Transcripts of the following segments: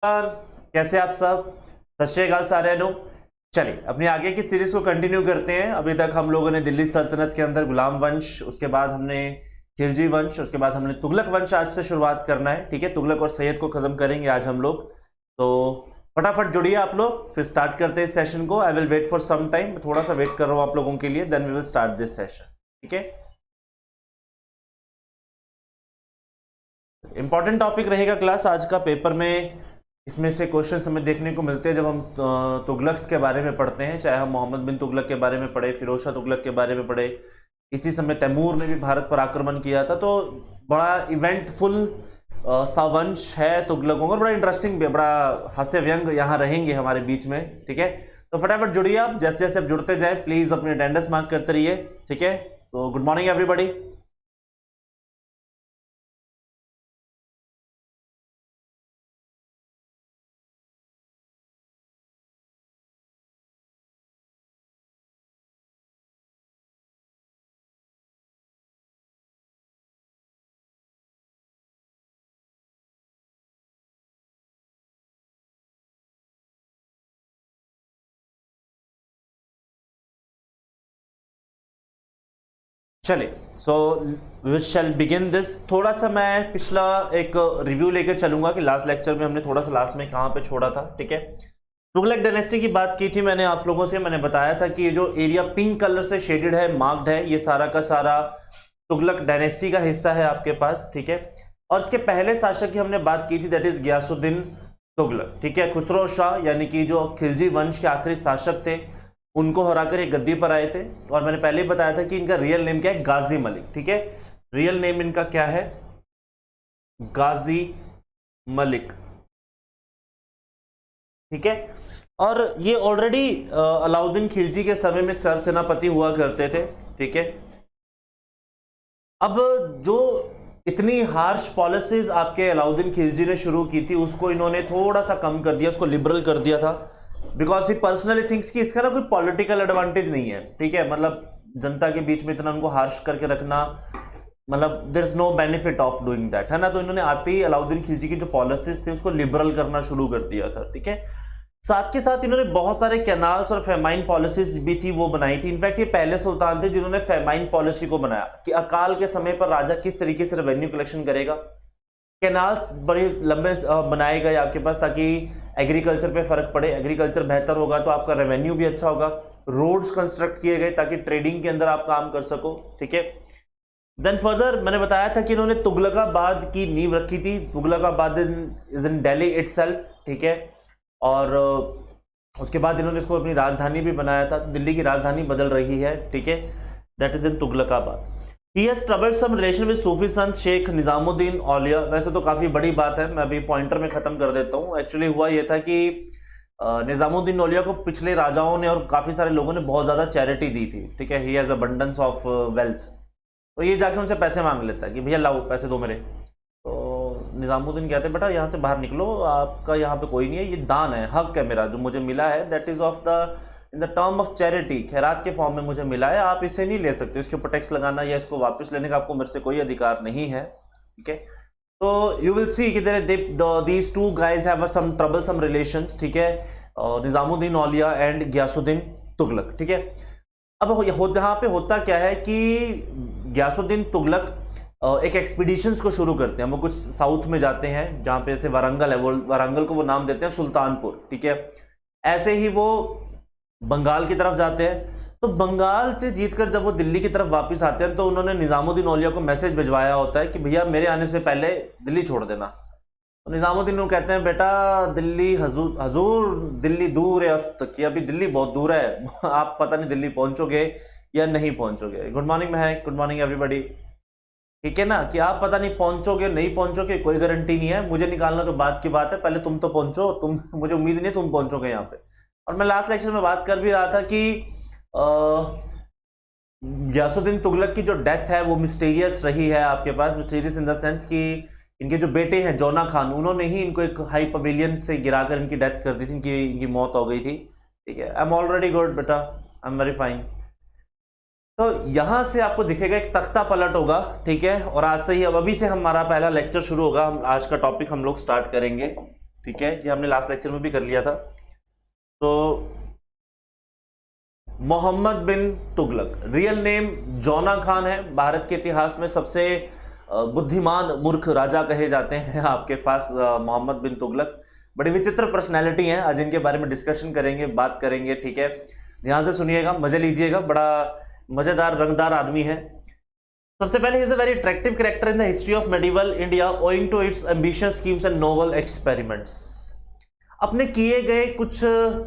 नमस्कार, कैसे आप सब। सत श्री अकाल सारे नो। चलिए अपनी आगे की सीरीज को कंटिन्यू करते हैं। अभी तक हम लोगों ने दिल्ली सल्तनत के अंदर गुलाम वंश, उसके बाद हमने खिलजी वंश, उसके बाद हमने तुगलक वंश आज से शुरुआत करना है। ठीक है, तुगलक और सैयद को खत्म करेंगे आज हम लोग। तो फटाफट जुड़िए आप लोग, फिर स्टार्ट करते हैं इस सेशन को। I will wait for some time, थोड़ा सा वेट कर रहा हूँ आप लोगों के लिए, then we will start this session. ठीक है, इंपॉर्टेंट टॉपिक रहेगा क्लास आज का पेपर में। इसमें से क्वेश्चन हमें देखने को मिलते हैं जब हम तुगलक्स के बारे में पढ़ते हैं, चाहे हम मोहम्मद बिन तुगलक के बारे में पढ़े, फिरोज शाह तुगलक के बारे में पढ़े। इसी समय तैमूर ने भी भारत पर आक्रमण किया था। तो बड़ा इवेंटफुल सा वंश है तुगलकों का, बड़ा इंटरेस्टिंग भी, बड़ा हास्य व्यंग यहाँ रहेंगे हमारे बीच में। ठीक है, तो फटाफट जुड़िए आप, जैसे जैसे आप जुड़ते जाए प्लीज अपनी अटेंडेंस मार्क करते रहिए। ठीक है, सो गुड मॉर्निंग एवरीबॉडी। चलिए, so we shall begin this. थोड़ा सा मैं पिछला एक रिव्यू लेकर चलूंगा कि लास्ट लेक्चर में हमने थोड़ा सा लास्ट में कहाँ पे छोड़ा था। ठीक है, तुगलक डायनेस्टी की बात की थी मैंने आप लोगों से। मैंने बताया था कि ये जो एरिया पिंक कलर से शेडेड है, मार्क्ड है, ये सारा का सारा तुगलक डायनेस्टी का हिस्सा है आपके पास। ठीक है, और इसके पहले शासक की हमने बात की थी, दैट इज गयासुद्दीन तुगलक। ठीक है, खुसरो शाह यानी कि जो खिलजी वंश के आखिरी शासक थे, उनको हराकर ये गद्दी पर आए थे। और मैंने पहले ही बताया था कि इनका रियल नेम क्या है, गाजी मलिक। ठीक है, रियल नेम इनका क्या है, गाजी मलिक। ठीक है, और ये ऑलरेडी अलाउद्दीन खिलजी के समय में सर सेनापति हुआ करते थे। ठीक है, अब जो इतनी हार्श पॉलिसीज आपके अलाउद्दीन खिलजी ने शुरू की थी, उसको इन्होंने थोड़ा सा कम कर दिया, उसको लिबरल कर दिया था। बिकॉज ही पर्सनली थिंक्स कि इसका ना कोई पॉलिटिकल एडवांटेज नहीं है। ठीक है, मतलब जनता के बीच में इतना उनको हार्श करके रखना, मतलब there is no benefit of doing that, है ना। तो इन्होंने आते ही अलाउद्दीन खिलजी की जो पॉलिसीज थी उसको लिबरल करना शुरू कर दिया था। ठीक है, साथ के साथ इन्होंने बहुत सारे कैनाल्स और फेमाइन पॉलिसीज भी थी वो बनाई थी। इनफैक्ट ये पहले सुल्तान थे जिन्होंने फेमाइन पॉलिसी को बनाया कि अकाल के समय पर राजा किस तरीके से रेवेन्यू कलेक्शन करेगा। कैनाल्स बड़े लंबे बनाए गए आपके पास ताकि एग्रीकल्चर पे फर्क पड़े, एग्रीकल्चर बेहतर होगा तो आपका रेवेन्यू भी अच्छा होगा। रोड्स कंस्ट्रक्ट किए गए ताकि ट्रेडिंग के अंदर आप काम कर सको। ठीक है, देन फर्दर मैंने बताया था कि इन्होंने तुगलकाबाद की नींव रखी थी। Tughlakabad is in Delhi itself. ठीक है, और उसके बाद इन्होंने इसको अपनी राजधानी भी बनाया था। दिल्ली की राजधानी बदल रही है। ठीक है, that is in Tughlakabad. He has troubled some relation with सूफी संत शेख निजामुद्दीन औलिया। वैसे तो काफी बड़ी बात है, मैं अभी पॉइंटर में खत्म कर देता हूँ। एक्चुअली हुआ यह था कि निजामुद्दीन औलिया को पिछले राजाओं ने और काफी सारे लोगों ने बहुत ज्यादा चैरिटी दी थी। ठीक है, he has abundance of wealth. तो ये जाके उनसे पैसे मांग लेता है कि भैया लाओ पैसे दो मेरे। तो निजामुद्दीन कहते हैं बेटा यहाँ से बाहर निकलो, आपका यहाँ पे कोई नहीं है, ये दान है, हक है मेरा जो मुझे मिला है, that is of the in the term of charity, खैरात के फॉर्म में मुझे मिला है, आप इसे नहीं ले सकते, इसके ऊपर टैक्स लगाना या इसको वापस लेने का आपको मेरे से कोई अधिकार नहीं है। ठीक है, तो यू विल सी कि these two guys have some troublesome relations. ठीक है, निजामुद्दीन औलिया एंड गयासुद्दीन तुगलक। ठीक है, अब यहाँ पे होता क्या है कि गयासुद्दीन तुगलक एक एक्सपीडिशंस को शुरू करते हैं। वो कुछ साउथ में जाते हैं जहाँ पे जैसे वारंगल है, वो वारंगल को वो नाम देते हैं सुल्तानपुर। ठीक है, ऐसे ही वो बंगाल की तरफ जाते हैं। तो बंगाल से जीतकर जब वो दिल्ली की तरफ वापस आते हैं तो उन्होंने निजामुद्दीन औलिया को मैसेज भिजवाया होता है कि भैया मेरे आने से पहले दिल्ली छोड़ देना। तो निजामुद्दीन कहते हैं बेटा दिल्ली हजूर दिल्ली दूर है अस्त, कि अभी दिल्ली बहुत दूर है आप पता नहीं दिल्ली पहुंचोगे या नहीं पहुंचोगे। गुड मॉर्निंग महक, गुड मॉर्निंग एवरीबॉडी। ठीक है ना, कि आप पता नहीं पहुंचोगे नहीं पहुंचोगे, कोई गारंटी नहीं है। मुझे निकालना तो बात की बात है, पहले तुम तो पहुंचो, मुझे उम्मीद नहीं तुम पहुंचोगे यहाँ पे। और मैं लास्ट लेक्चर में बात कर भी रहा था कि गयासुद्दीन तुगलक की जो डेथ है वो मिस्टीरियस रही है आपके पास। मिस्टीरियस इन द सेंस कि इनके जो बेटे हैं जोना खान, उन्होंने ही इनको एक हाई पवेलियन से गिराकर इनकी डेथ कर दी थी, इनकी मौत हो गई थी। ठीक है, आई एम ऑलरेडी गुड बेटा, आई एम वेरी फाइन। तो यहां से आपको दिखेगा एक तख्ता पलट होगा। ठीक है, और आज से ही अब अभी से हमारा पहला लेक्चर शुरू होगा। हम आज का टॉपिक हम लोग स्टार्ट करेंगे। ठीक है, ये हमने लास्ट लेक्चर में भी कर लिया था। तो मोहम्मद बिन तुगलक, रियल नेम जौना खान है, भारत के इतिहास में सबसे बुद्धिमान मूर्ख राजा कहे जाते हैं आपके पास मोहम्मद बिन तुगलक। बड़ी विचित्र पर्सनैलिटी है, आज इनके बारे में डिस्कशन करेंगे, बात करेंगे, ठीक है। ध्यान से सुनिएगा, मजे लीजिएगा, बड़ा मजेदार रंगदार आदमी है। सबसे पहले is a very attractive character in the history of medieval India owing to its ambitious schemes and novel experiments. अपने किए गए कुछ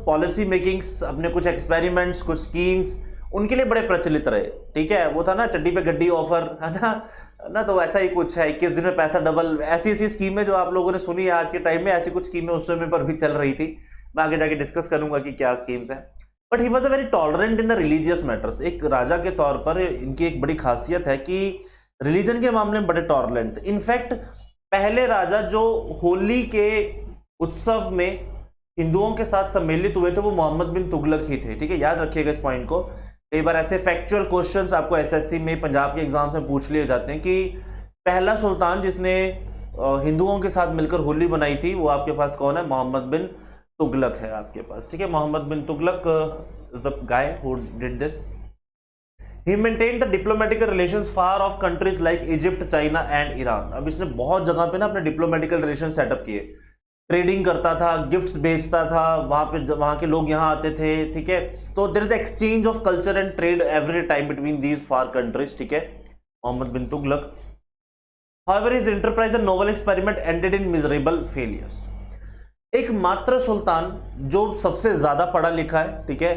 पॉलिसी मेकिंग्स, अपने कुछ एक्सपेरिमेंट्स, कुछ स्कीम्स उनके लिए बड़े प्रचलित रहे, ठीक है। वो था ना चड्डी पे गड्डी ऑफर, है ना, तो ऐसा ही कुछ है, 21 दिन में पैसा डबल, ऐसी ऐसी स्कीमें जो आप लोगों ने सुनी है आज के टाइम में, ऐसी कुछ स्कीमें उस समय पर भी चल रही थी। मैं आगे जाके डिस्कस करूंगा कि क्या स्कीम्स हैं। But he was a very tolerant in the religious matters. एक राजा के तौर पर इनकी एक बड़ी खासियत है कि रिलीजन के मामले में बड़े टॉलरेंट। इनफैक्ट पहले राजा जो होली के उत्सव में हिंदुओं के साथ सम्मिलित हुए थे वो मोहम्मद बिन तुगलक ही थे, ठीक है। याद रखिएगा इस पॉइंट को। कई बार ऐसे फैक्चुअल क्वेश्चंस आपको एसएससी में, पंजाब के एग्जाम्स में पूछ लिए जाते हैं कि पहला सुल्तान जिसने हिंदुओं के साथ मिलकर होली बनाई थी वो आपके पास कौन है? मोहम्मद बिन तुगलक है आपके पास, ठीक है। Mohammad bin Tughlaq is the guy who did this. He maintained the diplomatic relations far off countries like Egypt, China and Iran। अब इसने बहुत जगह पे ना अपने डिप्लोमेटिकल रिलेशन सेटअप किए, ट्रेडिंग करता था, गिफ्ट्स बेचता था, वहां के लोग यहाँ आते थे, ठीक है। तो there is exchange of culture and trade every time between these far countries, ठीक है। Mohammad bin Tughlaq, however his enterprise and novel experiment ended in miserable failures। एकमात्र सुल्तान जो सबसे ज्यादा पढ़ा लिखा है, ठीक है,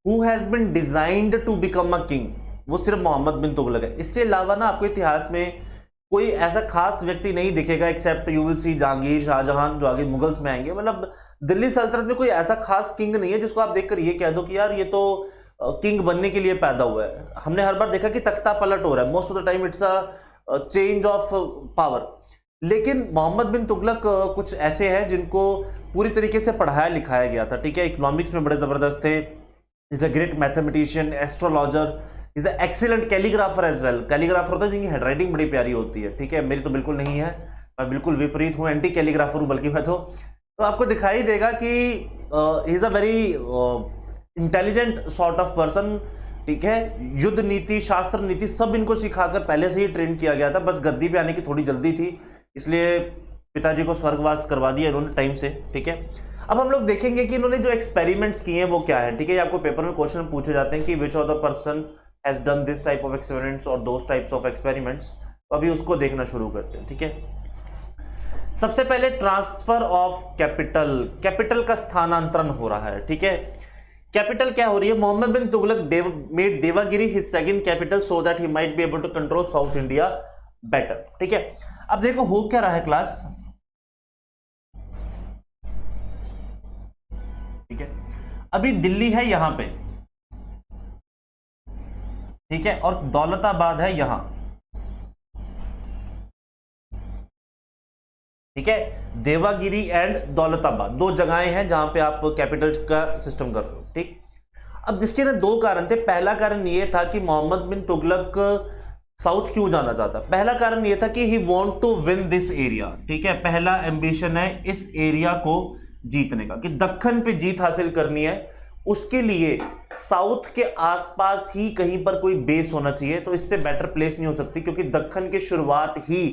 who has been designed to become a king, वो सिर्फ मोहम्मद बिन तुगलक है। इसके अलावा ना आपको इतिहास में कोई ऐसा खास व्यक्ति नहीं दिखेगा except you will see Jahangir, Shahjahan, जो आगे मुगल्स में आएंगे। मतलब दिल्ली सल्तनत में कोई ऐसा खास किंग नहीं है जिसको आप देखकर ये कह दो कि यार ये तो किंग बनने के लिए पैदा हुआ है। हमने हर बार देखा कि तख्ता पलट हो रहा है, most of the time it's a change of power. लेकिन मोहम्मद बिन तुगलक कुछ ऐसे हैं जिनको पूरी तरीके से पढ़ाया लिखाया गया था, ठीक है। इकोनॉमिक्स में बड़े जबरदस्त थे, is a great mathematician, astrologer, is a excellent calligrapher as well. Calligrapher होता है जिनकी हैंडराइटिंग बड़ी प्यारी होती है, ठीक है। मेरी तो बिल्कुल नहीं है, मैं बिल्कुल विपरीत हूँ, एंटी कैलीग्राफर हूँ बल्कि मैं तो आपको दिखाई देगा कि he is a very intelligent sort of person, ठीक है। युद्ध नीति, शास्त्र नीति सब इनको सिखाकर पहले से ही ट्रेन किया गया था, बस गद्दी पे आने की थोड़ी जल्दी थी, इसलिए पिताजी को स्वर्गवास करवा दिया इन्होंने टाइम से, ठीक है। अब हम लोग देखेंगे कि इन्होंने जो एक्सपेरिमेंट्स किए हैं वो क्या है, ठीक है। आपको पेपर में क्वेश्चन पूछे जाते हैं कि which of the person has done this type of experiments और दोस टाइप्स ऑफ एक्सपेरिमेंट्स। तो अभी उसको देखना शुरू करते हैं, ठीक है। सबसे पहले ट्रांसफर ऑफ कैपिटल, कैपिटल का स्थानांतरण हो रहा है, ठीक है। कैपिटल क्या हो रही है? Mohammad bin Tughlaq made Devagiri his second capital so that he might be able to control South India better, ठीक है। अब देखो हो क्या रहा है क्लास, ठीक है। अभी दिल्ली है यहां पे, ठीक है, और दौलताबाद है यहां, ठीक है। देवागिरी एंड दौलताबाद दो जगहें हैं जहां पे आप कैपिटल का सिस्टम कर रहे हो, ठीक। अब जिसके ना दो कारण थे। पहला कारण यह था कि मोहम्मद बिन तुगलक साउथ क्यों जाना चाहता। पहला कारण यह था कि he want to win this area, ठीक है। पहला एम्बिशन है इस एरिया को जीतने का, कि दक्कन पे जीत हासिल करनी है। उसके लिए साउथ के आसपास ही कहीं पर कोई बेस होना चाहिए, तो इससे बेटर प्लेस नहीं हो सकती, क्योंकि दक्कन की शुरुआत ही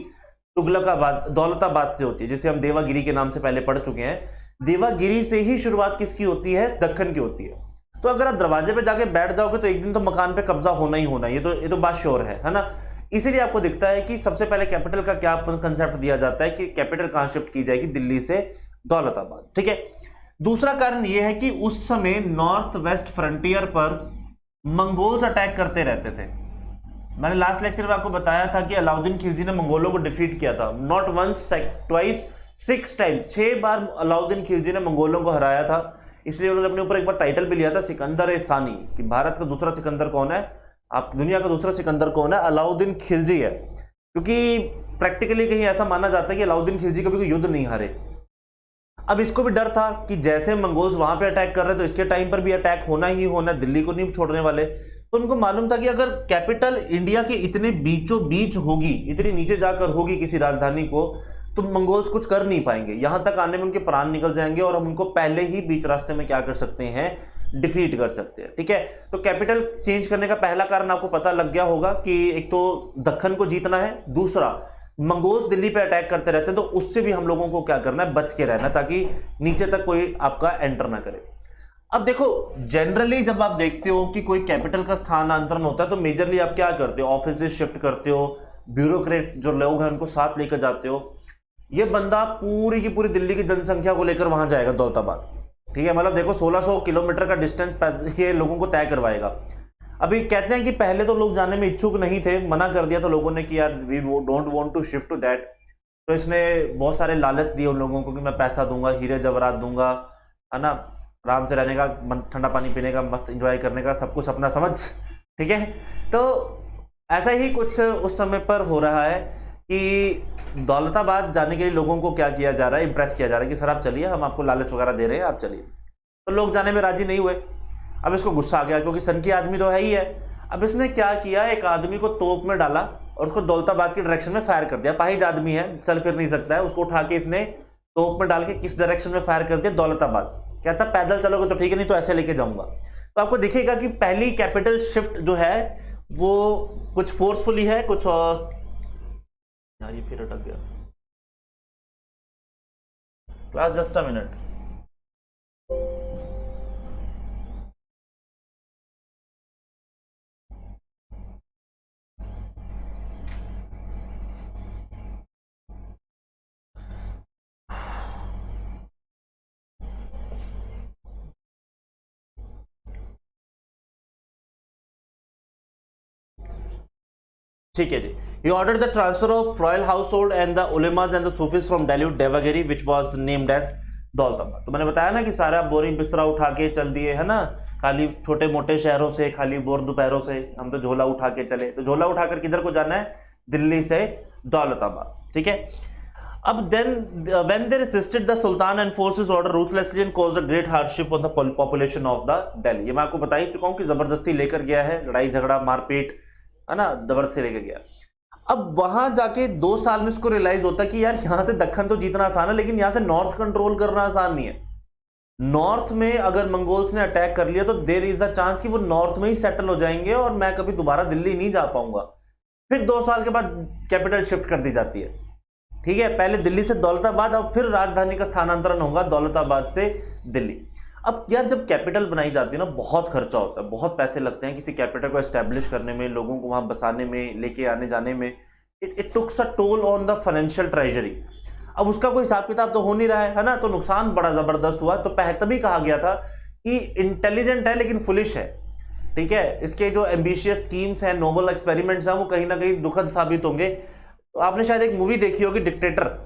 तुगलकाबाद, दौलताबाद से होती है, जिसे हम देवागिरी के नाम से पहले पढ़ चुके हैं। देवागिरी से ही शुरुआत किसकी होती है? दक्कन की होती है। तो अगर आप दरवाजे पे जाके बैठ जाओगे तो एक दिन तो मकान पे कब्जा होना ही होना, ये तो बात श्योर है ना। इसीलिए आपको दिखता है कि सबसे पहले कैपिटल का क्या कंसेप्ट दिया जाता है कि कैपिटल कहां शिफ्ट की जाएगी? दिल्ली से दौलताबाद, ठीक है। दूसरा कारण यह है कि उस समय नॉर्थ वेस्ट फ्रंटियर पर मंगोल्स अटैक करते रहते थे। मैंने लास्ट लेक्चर में आपको बताया था कि अलाउद्दीन खिलजी ने मंगोलों को डिफीट किया था, नॉट वंस ट्वाइस, 6 टाइम, 6 बार अलाउद्दीन खिलजी ने मंगोलों को हराया था। इसलिए उन्होंने अपने ऊपर एक बार टाइटल भी लिया था सिकंदर सानी, कि भारत का दूसरा सिकंदर कौन है, आप दुनिया का दूसरा सिकंदर कौन है? अलाउद्दीन खिलजी है। क्योंकि प्रैक्टिकली कहीं ऐसा माना जाता है कि अलाउद्दीन खिलजी कभी कोई युद्ध नहीं हारे। अब इसको भी डर था कि जैसे मंगोल्स वहां पे अटैक कर रहे तो इसके टाइम पर भी अटैक होना ही होना, दिल्ली को नहीं छोड़ने वाले। तो उनको मालूम था कि अगर कैपिटल इंडिया के इतने बीचों बीच होगी, इतनी नीचे जाकर होगी किसी राजधानी को, तो मंगोल्स कुछ कर नहीं पाएंगे, यहां तक आने में उनके प्राण निकल जाएंगे और हम उनको पहले ही बीच रास्ते में क्या कर सकते हैं, डिफीट कर सकते हैं। ठीक है, तो कैपिटल चेंज करने का पहला कारण आपको पता लग गया होगा कि एक तो दक्कन को जीतना है, दूसरा मंगोल्स दिल्ली पे अटैक करते रहते हैं, तो उससे भी हम लोगों को क्या करना है, बच के रहना, ताकि नीचे तक कोई आपका एंटर ना करे। अब देखो जनरली जब आप देखते हो कि कोई कैपिटल का स्थानांतरण होता है तो मेजरली आप क्या करते हो, ऑफिस शिफ्ट करते हो, ब्यूरोक्रेट जो लोग हैं उनको साथ लेकर जाते हो। ये बंदा पूरी की पूरी दिल्ली की जनसंख्या को लेकर वहां जाएगा दौलताबाद। ठीक है, मतलब देखो 1600 किलोमीटर का डिस्टेंस ये लोगों को तय करवाएगा। अभी कहते हैं कि पहले तो लोग जाने में इच्छुक नहीं थे, मना कर दिया, तो लोगों ने कि यार we don't want to shift to that. तो इसने बहुत सारे लालच दिए उन लोगों को कि मैं पैसा दूंगा, हीरे जवाहरात दूंगा, है ना, आराम से रहने का, ठंडा पानी पीने का, मस्त एंजॉय करने का, सब कुछ अपना समझ। ठीक है, तो ऐसा ही कुछ उस समय पर हो रहा है कि दौलताबाद जाने के लिए लोगों को क्या किया जा रहा है, इंप्रेस किया जा रहा है कि सर आप चलिए, हम आपको लालच वगैरह दे रहे हैं, आप चलिए। तो लोग जाने में राजी नहीं हुए। अब इसको गुस्सा आ गया क्योंकि सन की आदमी तो है ही है। अब इसने क्या किया, एक आदमी को तोप में डाला और उसको दौलताबाद की डायरेक्शन में फायर कर दिया। पाहिज आदमी है, चल फिर नहीं सकता है, उसको उठा के इसने तोप में डाल के किस डायरेक्शन में फायर कर दिया, दौलताबाद। कहता पैदल चलोगे तो ठीक है, नहीं तो ऐसे लेके जाऊंगा। तो आपको दिखेगा कि पहली कैपिटल शिफ्ट जो है वो कुछ फोर्सफुली है, कुछ और यार ये फिर अटक गया क्लास, जस्ट अ मिनट। ठीक है जी। He ordered the transfer of royal household and the ulemas and the Sufis from Delhi to Devagiri, which was named as Daulatabad. तो मैंने बताया ना कि सारा बोरी बिस्तरा उठा के चल दिए, है ना, खाली छोटे मोटे शहरों से, खाली बोर दोपहरों से हम तो झोला उठा के चले। तो झोला उठाकर किधर को जाना है, दिल्ली से दौलताबाद। ठीक है, अब then when they resisted the sultan enforced his order ruthlessly and caused a great hardship on the population of the Delhi। ये मैं आपको बता ही चुका हूं कि जबरदस्ती लेकर गया है, लड़ाई झगड़ा मारपीट, है ना, जबरदस्ती लेकर गया। अब वहां जाके 2 साल में इसको रियलाइज होता कि यार यहां से दक्कन तो जीतना आसान है, लेकिन यहां से नॉर्थ कंट्रोल करना आसान नहीं है। नॉर्थ में अगर मंगोल्स ने अटैक कर लिया तो देयर इज अ चांस कि वो नॉर्थ में ही सेटल हो जाएंगे और मैं कभी दोबारा दिल्ली नहीं जा पाऊंगा। फिर 2 साल के बाद कैपिटल शिफ्ट कर दी जाती है। ठीक है, पहले दिल्ली से दौलताबाद, अब फिर राजधानी का स्थानांतरण होगा दौलताबाद से दिल्ली। अब यार जब कैपिटल बनाई जाती है ना, बहुत खर्चा होता है, बहुत पैसे लगते हैं किसी कैपिटल को एस्टेब्लिश करने में, लोगों को वहां बसाने में, लेके आने जाने में। It takes a toll on the financial treasury. अब उसका कोई हिसाब किताब तो हो नहीं रहा है ना, तो नुकसान बड़ा जबरदस्त हुआ। तो तभी कहा गया था कि इंटेलिजेंट है लेकिन फुलिश है। ठीक है, इसके जो एम्बिशियस स्कीम्स हैं, नोबल एक्सपेरिमेंट्स हैं, वो कहीं ना कहीं दुखद साबित होंगे। तो आपने शायद एक मूवी देखी होगी डिक्टेटर,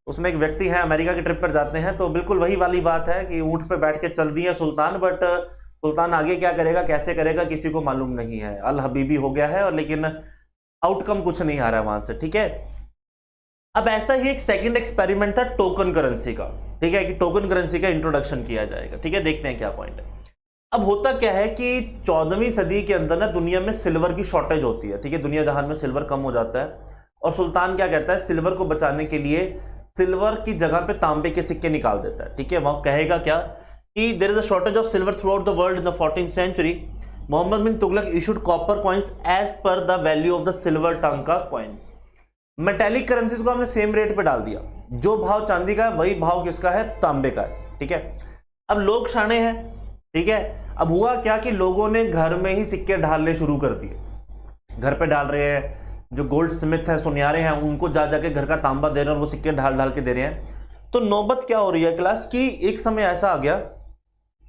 उसमें एक व्यक्ति है अमेरिका की ट्रिप पर जाते हैं, तो बिल्कुल वही वाली बात है कि ऊंट पे बैठ के चल दिए सुल्तान, बट सुल्तान आगे क्या करेगा, कैसे करेगा, किसी को मालूम नहीं है। अल हबीबी हो गया है, और लेकिन आउटकम कुछ नहीं आ रहा है वहां से। ठीक है, अब ऐसा ही एक सेकंड एक्सपेरिमेंट था टोकन करेंसी का। ठीक है, कि टोकन करेंसी का इंट्रोडक्शन किया जाएगा। ठीक है, देखते हैं क्या पॉइंट है। अब होता क्या है कि 14वीं सदी के अंदर ना दुनिया में सिल्वर की शॉर्टेज होती है। ठीक है, दुनिया जहान में सिल्वर कम हो जाता है, और सुल्तान क्या कहता है, सिल्वर को बचाने के लिए सिल्वर की जगह पे तांबे के सिक्के निकाल देता है। ठीक है, वह कहेगा क्या कि there is a shortage of silver throughout the world in the 14th century. Mohammed bin Tughlaq issued copper coins as per the value of the silver tanka coins. Metallic currencies को हमने सेम रेट पे डाल दिया, जो भाव चांदी का है वही भाव किसका है, तांबे का है। ठीक है, अब लोग शाणे हैं। ठीक है, अब हुआ क्या कि लोगों ने घर में ही सिक्के ढालने शुरू कर दिए। घर पे डाल रहे हैं, जो गोल्ड स्मिथ है, सुनियारे हैं, उनको जा जाके घर का तांबा दे रहे हैं और वो सिक्के ढाल ढाल के दे रहे हैं। तो नौबत क्या हो रही है क्लास की, एक समय ऐसा आ गया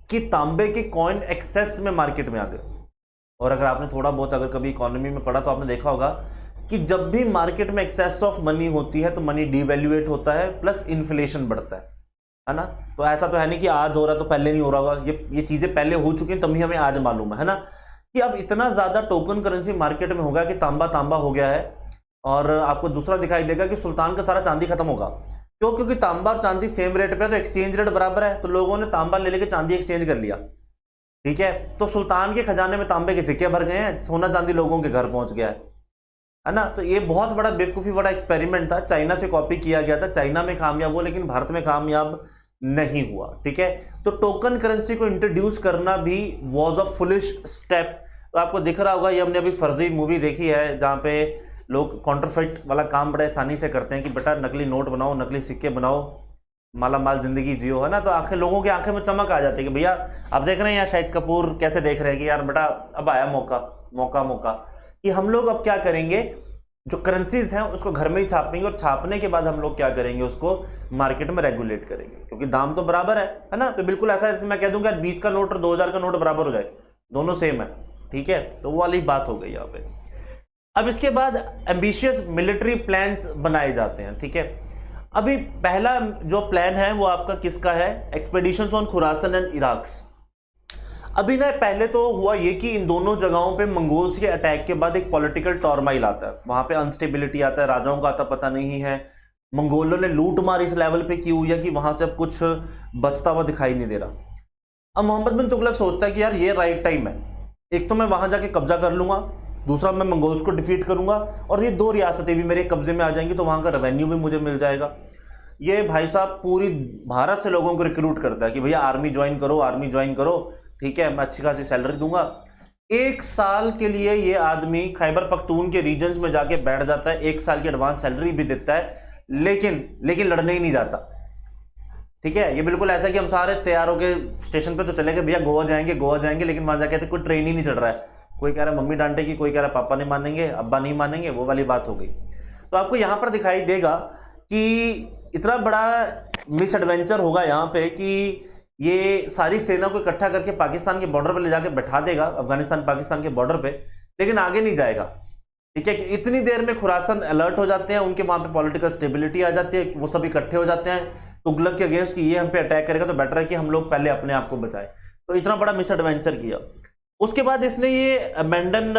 कि तांबे के कॉइन एक्सेस में मार्केट में आ गए। और अगर आपने थोड़ा बहुत अगर कभी इकोनॉमी में पढ़ा तो आपने देखा होगा कि जब भी मार्केट में एक्सेस ऑफ मनी होती है तो मनी डिवैल्यूएट होता है, प्लस इन्फ्लेशन बढ़ता है ना। तो ऐसा तो है नहीं कि आज हो रहा तो पहले नहीं हो रहा होगा, ये चीजें पहले हो चुकी हैं, तभी हमें आज मालूम है ना, कि अब इतना ज्यादा टोकन करेंसी मार्केट में होगा कि तांबा तांबा हो गया है। और आपको दूसरा दिखाई देगा कि सुल्तान का सारा चांदी खत्म होगा। क्यों? क्योंकि तांबा और चांदी सेम रेट पे है, तो एक्सचेंज रेट बराबर है, तो लोगों ने तांबा ले लेके चांदी एक्सचेंज कर लिया। ठीक है, तो सुल्तान के खजाने में तांबे के सिक्के भर गए हैं, सोना चांदी लोगों के घर पहुंच गया है। है ना। तो ये बहुत बड़ा बेवकूफ़ी बड़ा एक्सपेरिमेंट था, चाइना से कॉपी किया गया था, चाइना में कामयाब हुआ लेकिन भारत में कामयाब नहीं हुआ, ठीक है। तो टोकन करेंसी को इंट्रोड्यूस करना भी वॉज अ फुलिश स्टेप। तो आपको दिख रहा होगा, ये हमने अभी फर्जी मूवी देखी है जहाँ पे लोग कॉन्ट्रफेक्ट वाला काम बड़े आसानी से करते हैं कि बेटा नकली नोट बनाओ, नकली सिक्के बनाओ, माला माल जिंदगी जियो, है ना। तो आंखें, लोगों की आंखें में चमक आ जाती है कि भैया आप देख रहे हैं यहाँ शाहिद कपूर कैसे देख रहे हैं कि यार बेटा अब आया मौका मौका मौका, कि हम लोग अब क्या करेंगे, जो करेंसीज हैं उसको घर में ही छापेंगे और छापने के बाद हम लोग क्या करेंगे, उसको मार्केट में रेगुलेट करेंगे, क्योंकि दाम तो बराबर है ना। तो बिल्कुल ऐसा जैसे मैं कह दूंगा 20 का नोट और 2000 का नोट बराबर हो जाए, दोनों सेम है, ठीक है। तो वो वाली बात हो गई यहाँ पे। अब इसके बाद एम्बिशियस मिलिट्री प्लान्स बनाए जाते हैं, ठीक है। अभी पहला जो प्लान है वो आपका किसका है, expeditions on Khurasan and Iraq. अभी ना पहले तो हुआ ये कि इन दोनों जगहों पे मंगोल्स के अटैक के बाद एक पॉलिटिकल टॉर्माइल आता है, वहां पे अनस्टेबिलिटी आता है, राजाओं का आता पता नहीं है, मंगोलों ने लूट मार इस लेवल पे की हुई है कि वहां से अब कुछ बचता हुआ दिखाई नहीं दे रहा। अब मोहम्मद बिन तुगलक सोचता है कि यार ये राइट टाइम है, एक तो मैं वहां जाके कब्जा कर लूंगा, दूसरा मैं मंगोल्स को डिफीट करूंगा और ये 2 रियासतें भी मेरे कब्जे में आ जाएंगी, तो वहां का रेवेन्यू भी मुझे मिल जाएगा। ये भाई साहब पूरी भारत से लोगों को रिक्रूट करता है कि भैया आर्मी ज्वाइन करो, आर्मी ज्वाइन करो, ठीक है, मैं अच्छी खासी सैलरी दूंगा। 1 साल के लिए ये आदमी खैबर पख्तून के रीजन्स में जाके बैठ जाता है, 1 साल की एडवांस सैलरी भी देता है, लेकिन लड़ने ही नहीं जाता, ठीक है। ये बिल्कुल ऐसा कि हम सारे तैयार होके स्टेशन पे तो चले गए, भैया गोवा जाएंगे, लेकिन वहां जाके तो कोई ट्रेन ही नहीं चढ़ रहा है, कोई कह रहा है मम्मी डांटेगी, कोई कह रहा है पापा नहीं मानेंगे, अब्बा नहीं मानेंगे, वो वाली बात हो गई। तो आपको यहां पर दिखाई देगा कि इतना बड़ा मिस एडवेंचर होगा यहाँ पे कि ये सारी सेना को इकट्ठा करके पाकिस्तान के बॉर्डर पे ले जाके बैठा देगा, अफगानिस्तान पाकिस्तान के बॉर्डर पे, लेकिन आगे नहीं जाएगा, ठीक है। कि इतनी देर में खुरासन अलर्ट हो जाते हैं, उनके वहां पे पॉलिटिकल स्टेबिलिटी आ जाती है, वो सब इकट्ठे हो जाते हैं तुगलक के अगेंस्ट कि ये हम पे अटैक करेगा तो बेटर है कि हम लोग पहले अपने आप को बचाएं। तो इतना बड़ा मिस एडवेंचर किया। उसके बाद इसने ये अमेंडन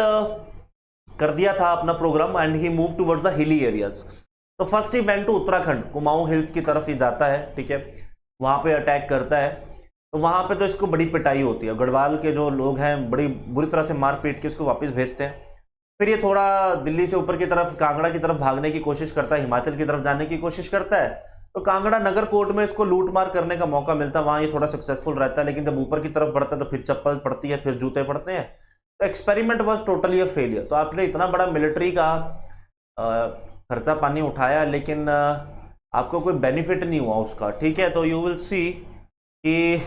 कर दिया था अपना program and he move towards the hilly areas. तो first he went to Uttarakhand, Kumaon hills की तरफ ही जाता है, ठीक है, वहां पे अटैक करता है। तो वहां पे तो इसको बड़ी पिटाई होती है, गढ़वाल के जो लोग हैं बड़ी बुरी तरह से मार पीट के इसको वापस भेजते हैं। फिर ये थोड़ा दिल्ली से ऊपर की तरफ कांगड़ा की तरफ भागने की कोशिश करता है, हिमाचल की तरफ जाने की कोशिश करता है। तो कांगड़ा नगर कोर्ट में इसको लूट मार करने का मौका मिलता है, वहां ये थोड़ा सक्सेसफुल रहता है, लेकिन जब ऊपर की तरफ बढ़ता है तो फिर चप्पल पड़ती है, फिर जूते पड़ते हैं। तो experiment was totally a failure. तो आपने इतना बड़ा मिलिट्री का खर्चा पानी उठाया, लेकिन आपको कोई बेनिफिट नहीं हुआ उसका, ठीक है। तो यू विल सी कि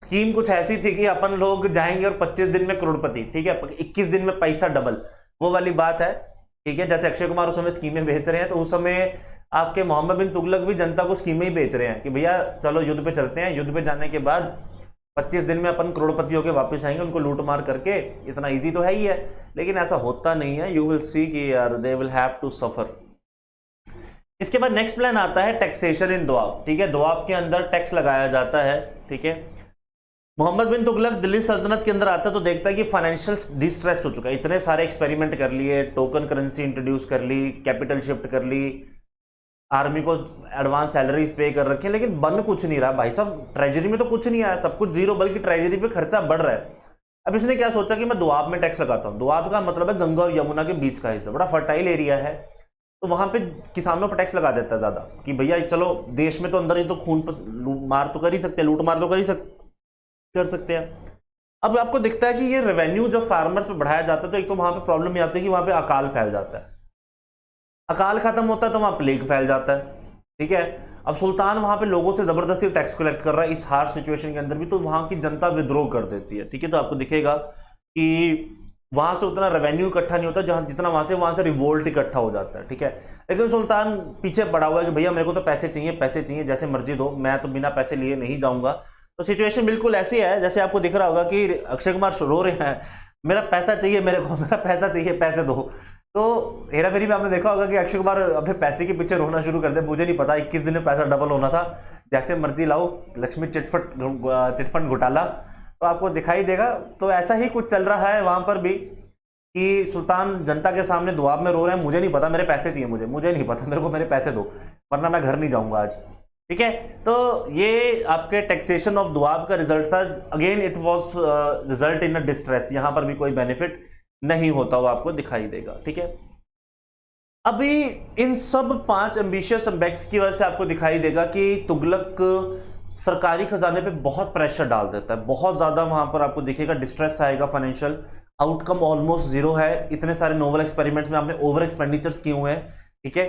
स्कीम कुछ ऐसी थी कि अपन लोग जाएंगे और 25 दिन में करोड़पति, ठीक है, 21 दिन में पैसा डबल, वो वाली बात है, ठीक है। जैसे अक्षय कुमार उस समय स्कीमें बेच रहे हैं, तो उस समय आपके मोहम्मद बिन तुगलक भी जनता को स्कीमें ही बेच रहे हैं कि भैया चलो युद्ध पे चलते हैं, युद्ध पे जाने के बाद 25 दिन में अपन करोड़पति होकर वापस आएंगे, उनको लूट मार करके। इतना ईजी तो है ही है, लेकिन ऐसा होता नहीं है। यू विल सी कि यार they will have to suffer. इसके बाद नेक्स्ट प्लान आता है टैक्सेशन इन दोआब, ठीक है। दोआब के अंदर टैक्स लगाया जाता है, ठीक है। मोहम्मद बिन तुगलक दिल्ली सल्तनत के अंदर आता है तो देखता है कि फाइनेंशियल डिस्ट्रेस हो चुका है, इतने सारे एक्सपेरिमेंट कर लिए, टोकन करेंसी इंट्रोड्यूस कर ली, कैपिटल शिफ्ट कर ली, आर्मी को एडवांस सैलरीज पे कर रखे, लेकिन बन कुछ नहीं रहा भाई साहब, ट्रेजरी में तो कुछ नहीं आया, सब कुछ जीरो, बल्कि ट्रेजरी पे खर्चा बढ़ रहा है। अब इसने क्या सोचा कि मैं दोआब में टैक्स लगाता हूँ। दोआब का मतलब है गंगा और यमुना के बीच का हिस्सा, बड़ा फर्टाइल एरिया है, तो वहां पे किसानों पर टैक्स लगा देता है ज्यादा कि भैया चलो देश में तो अंदर ही तो खून मार तो कर ही सकते हैं, लूट मार तो कर सकते हैं। अब आपको दिखता है कि ये रेवेन्यू जब फार्मर्स पे बढ़ाया जाता है तो एक तो वहां पे प्रॉब्लम ये आती है कि वहां पे अकाल फैल जाता है, अकाल खत्म होता है तो वहां प्लेग फैल जाता है, ठीक है। अब सुल्तान वहां पे लोगों से जबरदस्ती टैक्स कलेक्ट कर रहा है इस हार्श सिचुएशन के अंदर भी, तो वहां की जनता विद्रोह कर देती है, ठीक है। तो आपको दिखेगा कि वहां से उतना रेवेन्यू इकट्ठा नहीं होता जहां जितना वहां से रिवोल्ट इकट्ठा हो जाता है, ठीक है। लेकिन सुल्तान पीछे पड़ा हुआ है कि भैया मेरे को तो पैसे चाहिए, जैसे मर्जी दो, मैं तो बिना पैसे लिए नहीं जाऊंगा। तो सिचुएशन बिल्कुल ऐसी है जैसे आपको दिख रहा होगा कि अक्षय कुमार रो रहे हैं, मेरा पैसा चाहिए, मेरे को मेरा पैसा चाहिए, पैसे दो। तो हेरा फेरी में आपने देखा होगा कि अक्षय कुमार अपने पैसे के पीछे रोना शुरू कर दे, मुझे नहीं पता 21 दिन में पैसा डबल होना था, जैसे मर्जी लाओ, लक्ष्मी चिटफंड घोटाला, तो आपको दिखाई देगा। तो ऐसा ही कुछ चल रहा है वहां पर भी कि सुल्तान जनता के सामने दुआब में रो रहे हैं, मुझे नहीं पता, मेरे पैसे चाहिए, मुझे नहीं पता, मेरे को मेरे पैसे दो वरना मैं घर नहीं जाऊंगा आज, ठीक है। तो ये आपके टैक्सेशन ऑफ दुआब का रिजल्ट था। Again it was result in a distress, यहां पर भी कोई बेनिफिट नहीं होता हुआ आपको दिखाई देगा, ठीक है। अभी इन सब 5 एम्बिशियस एम्बेक्स की वजह से आपको दिखाई देगा कि तुगलक सरकारी खजाने पे बहुत प्रेशर डाल देता है, बहुत ज्यादा वहां पर आपको दिखेगा डिस्ट्रेस आएगा, फाइनेंशियल आउटकम ऑलमोस्ट जीरो है। इतने सारे नोवल एक्सपेरिमेंट्स में आपने ओवर एक्सपेंडिचर्स किए हुए हैं, ठीक है।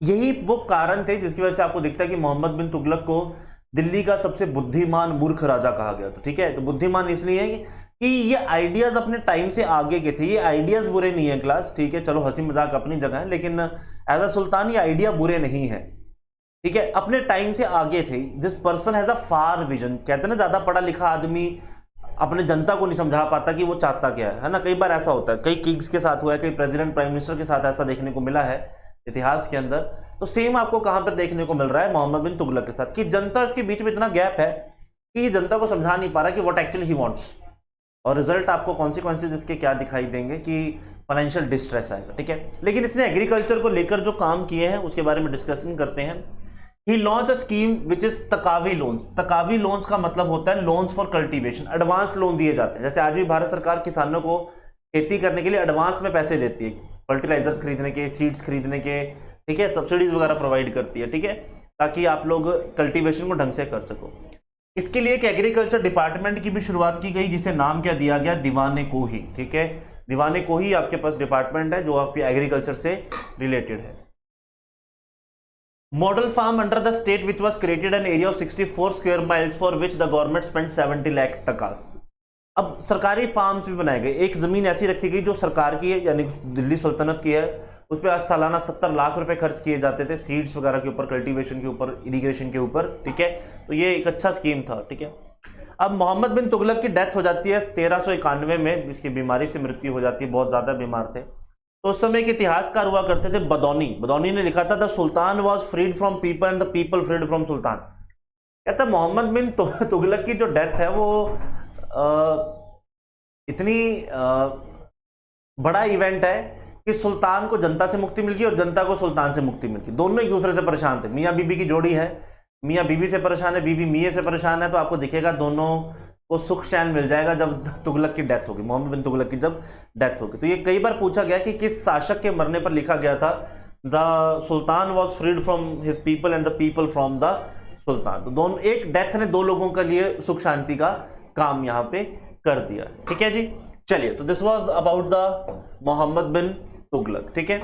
यही वो कारण थे जिसकी वजह से आपको दिखता है कि मोहम्मद बिन तुगलक को दिल्ली का सबसे बुद्धिमान मूर्ख राजा कहा गया था, ठीक है। तो बुद्धिमान इसलिए है कि ये आइडियाज अपने टाइम से आगे के थे। ये आइडियाज बुरे नहीं है क्लास, ठीक है, चलो हंसी मजाक अपनी जगह है, लेकिन एज अ सुल्तान ये आइडिया बुरे नहीं है, ठीक है, अपने टाइम से आगे थे। This person has a far vision. कहते हैं ना, ज्यादा पढ़ा लिखा आदमी अपने जनता को नहीं समझा पाता कि वो चाहता क्या है ना। कई बार ऐसा होता है, कई किंग्स के साथ हुआ है, कई प्रेसिडेंट प्राइम मिनिस्टर के साथ ऐसा देखने को मिला है इतिहास के अंदर। तो सेम आपको कहां पर देखने को मिल रहा है, मोहम्मद बिन तुगलक के साथ, कि जनता इसके बीच में इतना गैप है कि ये जनता को समझा नहीं पा रहा कि व्हाट एक्चुअली ही वांट्स, और रिजल्ट आपको कॉन्सिक्वेंसेज इसके क्या दिखाई देंगे कि फाइनेंशियल डिस्ट्रेस आएगा, ठीक है। लेकिन इसने एग्रीकल्चर को लेकर जो काम किए हैं उसके बारे में डिस्कशन करते हैं। He launch a scheme which is taccavi loans. Taccavi loans का मतलब होता है loans for cultivation, advance loan दिए जाते हैं। जैसे आज भी भारत सरकार किसानों को खेती करने के लिए एडवांस में पैसे देती है, फर्टिलाइजर्स खरीदने के, सीड्स खरीदने के, ठीक है, सब्सिडीज वगैरह प्रोवाइड करती है, ठीक है, ताकि आप लोग कल्टीवेशन को ढंग से कर सको। इसके लिए एक एग्रीकल्चर डिपार्टमेंट की भी शुरुआत की गई, जिसे नाम क्या दिया गया, दीवाने कोही, ठीक है। दीवाने कोही आपके पास डिपार्टमेंट है जो आपके एग्रीकल्चर से रिलेटेड है। Model farm under the state which was created an area of 64 square miles for which the government spend 70 lakh टकास। अब सरकारी फार्म्स भी बनाए गए। एक जमीन ऐसी रखी गई जो सरकार की है, यानी दिल्ली सल्तनत की है, उस पर आज सालाना 70 लाख रुपए खर्च किए जाते थे, सीड्स वगैरह के ऊपर, कल्टीवेशन के ऊपर, इरिगेशन के ऊपर, ठीक है। तो ये एक अच्छा स्कीम था, ठीक है। अब मोहम्मद बिन तुगलक की डेथ हो जाती है 1391 में, इसकी बीमारी से मृत्यु हो जाती है, बहुत ज्यादा बीमार थे। तो उस समय के इतिहासकार हुआ करते थे बदौनी। बदौनी ने लिखा था the sultan was freed from people and the people freed from sultan. कहता मोहम्मद बिन तुगलक की जो डेथ है वो इतनी बड़ा इवेंट है कि सुल्तान को जनता से मुक्ति मिल गई और जनता को सुल्तान से मुक्ति मिल गई। दोनों एक दूसरे से परेशान थे। मियाँ बीबी की जोड़ी है, मियाँ बीबी से परेशान है, बीबी मियाँ से परेशान है, तो आपको दिखेगा दोनों को सुख चैन मिल जाएगा जब तुगलक की डेथ होगी, मोहम्मद बिन तुगलक की जब डेथ होगी। तो ये कई बार पूछा गया कि किस शासक के मरने पर लिखा गया था the sultan was freed from his people and the people from the sultan. तो दोनों, एक डेथ ने दो लोगों के लिए सुख शांति का काम यहाँ पे कर दिया, ठीक है जी। चलिए, तो this was about the Mohammad bin Tughlaq, ठीक है।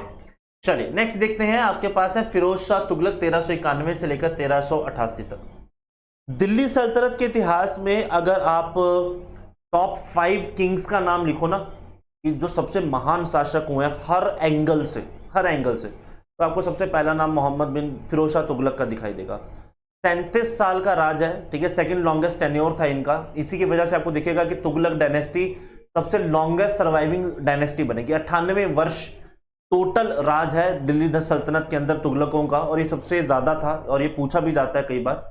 चलिए नेक्स्ट देखते हैं, आपके पास है फिरोज शाह तुगलक 1391 से लेकर 1388 तक। दिल्ली सल्तनत के इतिहास में अगर आप टॉप 5 किंग्स का नाम लिखो ना, कि जो सबसे महान शासक हुए हैं हर एंगल से, तो आपको सबसे पहला नाम मोहम्मद बिन फिरोज शाह तुगलक का दिखाई देगा। 37 साल का राज है, ठीक है, सेकंड लॉन्गेस्ट टेन्योर था इनका। इसी की वजह से आपको दिखेगा कि तुगलक डायनेस्टी सबसे लॉन्गेस्ट सर्वाइविंग डायनेस्टी बनेगी। 98 वर्ष टोटल राज है दिल्ली सल्तनत के अंदर तुगलकों का, और ये सबसे ज्यादा था, और ये पूछा भी जाता है कई बार।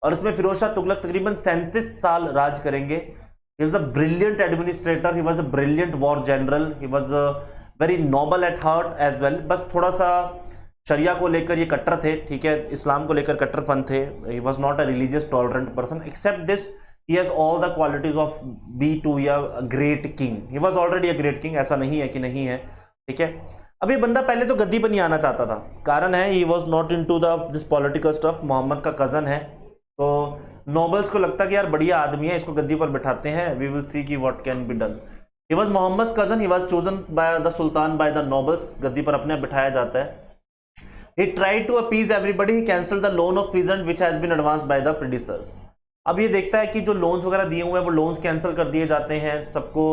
और इसमें फिरोज शाह तुगलक तकरीबन 37 साल राज करेंगे। He was a brilliant administrator, he was a brilliant war general, he was very noble at heart as well. बस थोड़ा सा शरिया को लेकर ये कट्टर थे, ठीक है, इस्लाम को लेकर कट्टरपंथ थे। He was not a religious tolerant person, except this he has all the qualities of be to a great king. He was already a great king, ऐसा नहीं है कि नहीं है, ठीक है। अब ये बंदा पहले तो गद्दी पर नहीं आना चाहता था, कारण है he was not into this political stuff। Mohammad का कजन है, तो नोबल्स को लगता कि यार बढ़िया आदमी है, इसको गद्दी पर बिठाते हैं, we will see कि what can be done। He was Muhammad's cousin, he was chosen by the sultan by the nobles। गद्दी पर अपने बिठाया जाता है। He tried to appease everybody, he cancelled the loan of peasant which has been advanced by the predecessors। अब ये देखता है कि जो लोन्स वगैरह दिए हुए हैं वो लोन्स कैंसिल कर दिए जाते हैं, सबको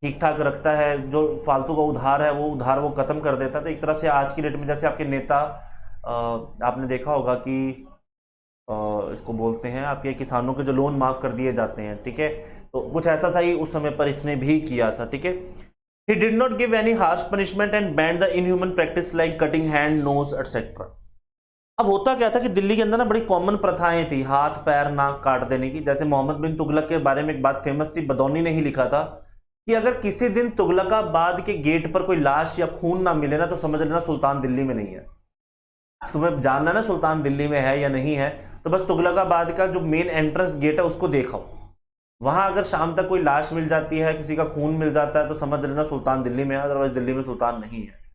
ठीक ठाक रखता है, जो फालतू का उधार है वो उधार वो खत्म कर देता है। तो एक तरह से आज की डेट में जैसे आपके नेता आपने देखा होगा कि इसको बोलते हैं आपके किसानों के जो लोन माफ कर दिए जाते हैं, ठीक है, तो कुछ ऐसा सा ही उस समय पर इसने भी किया था, ठीक है। He did not give any harsh punishment and banned the inhuman practice like cutting hand, nose, etc। अब होता क्या था कि दिल्ली के अंदर ना बड़ी कॉमन प्रथाएं थी, हाथ पैर नाक काट देने की। जैसे मोहम्मद बिन तुगलक के बारे में एक बात फेमस थी, बदौनी ने ही लिखा था कि अगर किसी दिन तुगलकाबाद के गेट पर कोई लाश या खून ना मिले ना, तो समझ लेना सुल्तान दिल्ली में नहीं है। तुम्हें जानना ना सुल्तान दिल्ली में है या नहीं है, तो बस तुगलकाबाद का जो मेन एंट्रेंस गेट है उसको देखो, वहां अगर शाम तक कोई लाश मिल जाती है, किसी का खून मिल जाता है, तो समझ लेना सुल्तान दिल्ली में है, अदरवाइज दिल्ली में सुल्तान नहीं है।